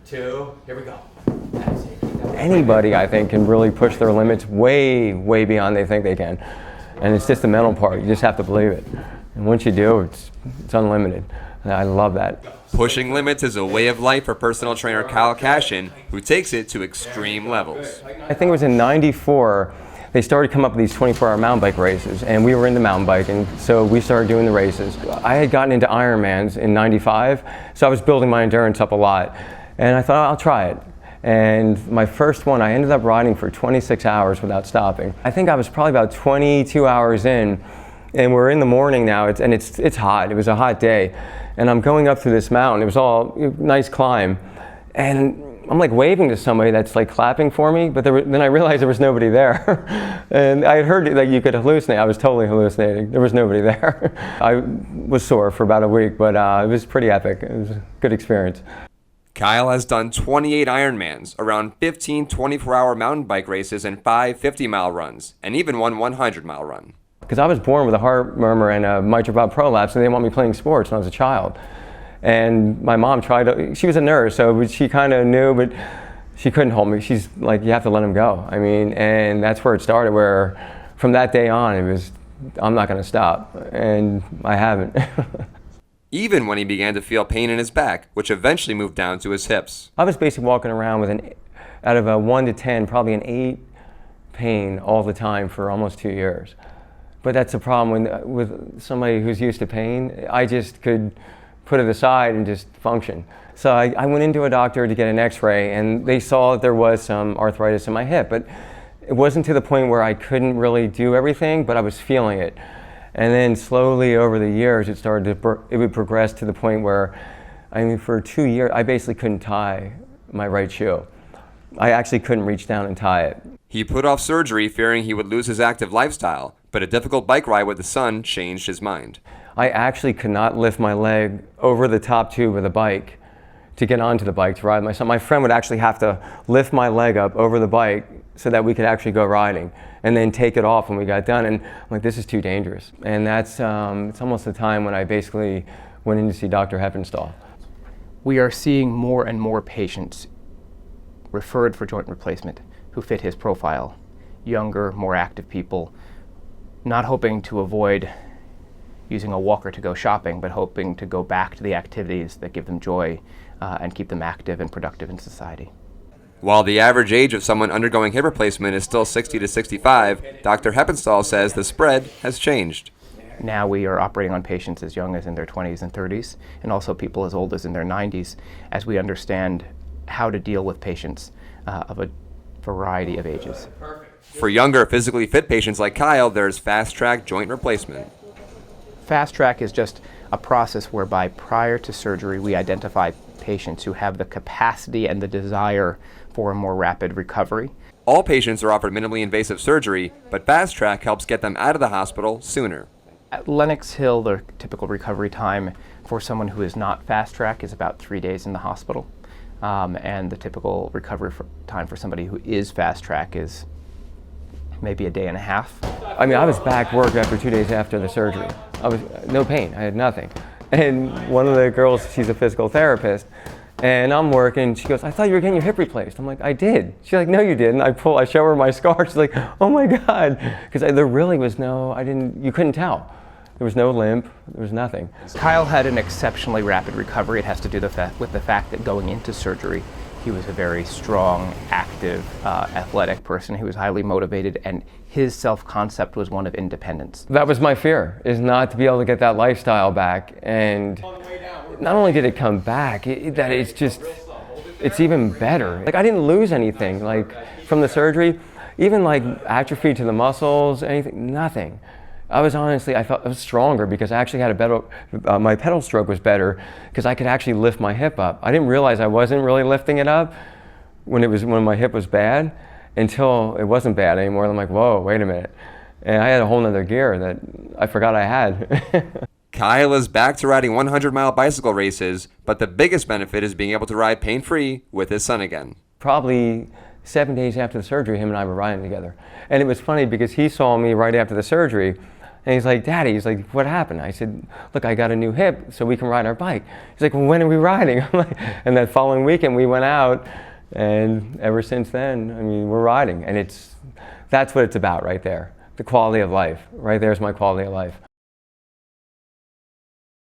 2, here we go. Anybody, I think, can really push their limits way, way beyond they think they can. And it's just the mental part. You just have to believe it. And once you do, it's unlimited. And I love that. Pushing limits is a way of life for personal trainer Kyle Cashin, who takes it to extreme levels. I think it was in '94, they started coming up with these 24-hour mountain bike races, and we were into mountain biking, so we started doing the races. I had gotten into Ironmans in '95, so I was building my endurance up a lot. And I thought, I'll try it. And my first one, I ended up riding for 26 hours without stopping. I think I was probably about 22 hours in, and we're in the morning now, it's hot. It was a hot day. And I'm going up through this mountain. It was all nice climb. And I'm like waving to somebody that's like clapping for me, but then I realized there was nobody there. And I had heard that you could hallucinate. I was totally hallucinating. There was nobody there. I was sore for about a week, but it was pretty epic. It was a good experience. Kyle has done 28 Ironmans, around 15 24-hour mountain bike races, and 5 50-mile runs, and even one 100-mile run. Because I was born with a heart murmur and a mitral valve prolapse, and they didn't want me playing sports when I was a child. And my mom she was a nurse, so she kind of knew, but she couldn't hold me. She's like, you have to let him go. I mean, and that's where it started, where from that day on, it was, I'm not going to stop. And I haven't. Even when he began to feel pain in his back, which eventually moved down to his hips. I was basically walking around with out of a 1 to 10, probably an 8 pain all the time for almost 2 years. But that's the problem with somebody who's used to pain. I just could put it aside and just function. So I went into a doctor to get an x-ray, and they saw that there was some arthritis in my hip, but it wasn't to the point where I couldn't really do everything, but I was feeling it. And then slowly over the years, it would progress to the point where, I mean, for 2 years, I basically couldn't tie my right shoe. I actually couldn't reach down and tie it. He put off surgery fearing he would lose his active lifestyle, but a difficult bike ride with his son changed his mind. I actually could not lift my leg over the top tube of the bike to get onto the bike to ride my son. My friend would actually have to lift my leg up over the bike so that we could actually go riding, and then take it off when we got done. And I'm like, this is too dangerous. And that's it's almost the time when I basically went in to see Dr. Hepinstall. We are seeing more and more patients referred for joint replacement who fit his profile. Younger, more active people, not hoping to avoid using a walker to go shopping, but hoping to go back to the activities that give them joy and keep them active and productive in society. While the average age of someone undergoing hip replacement is still 60 to 65, Dr. Hepinstall says the spread has changed. Now we are operating on patients as young as in their 20s and 30s, and also people as old as in their 90s, as we understand how to deal with patients of a variety of ages. For younger, physically fit patients like Kyle, there's fast-track joint replacement. Fast track is just a process whereby prior to surgery we identify patients who have the capacity and the desire for a more rapid recovery. All patients are offered minimally invasive surgery, but fast track helps get them out of the hospital sooner. At Lenox Hill, the typical recovery time for someone who is not fast track is about 3 days in the hospital. And the typical recovery time for somebody who is fast track is maybe a day and a half. I mean, I was back work after 2 days after the surgery. I was no pain, I had nothing. And one of the girls, she's a physical therapist, and I'm working, she goes, I thought you were getting your hip replaced. I'm like, I did. She's like, no you didn't. I show her my scar, she's like, oh my God. Because there really was you couldn't tell. There was no limp, there was nothing. Kyle had an exceptionally rapid recovery. It has to do with the fact that going into surgery, he was a very strong, active, athletic person who was highly motivated, and his self-concept was one of independence. That was my fear, is not to be able to get that lifestyle back. And not only did it come back, it's even better. Like, I didn't lose anything, like, from the surgery, even like atrophy to the muscles, anything, nothing. I felt I was stronger because I actually had a better, my pedal stroke was better because I could actually lift my hip up. I didn't realize I wasn't really lifting it up when my hip was bad, until it wasn't bad anymore. I'm like, whoa, wait a minute. And I had a whole nother gear that I forgot I had. Kyle is back to riding 100-mile bicycle races, but the biggest benefit is being able to ride pain-free with his son again. Probably 7 days after the surgery, him and I were riding together. And it was funny because he saw me right after the surgery. And he's like, Daddy, he's like, what happened? I said, look, I got a new hip so we can ride our bike. He's like, well, when are we riding? I'm like, and that following weekend we went out, and ever since then, I mean, we're riding. And that's what it's about right there. The quality of life. Right there's my quality of life.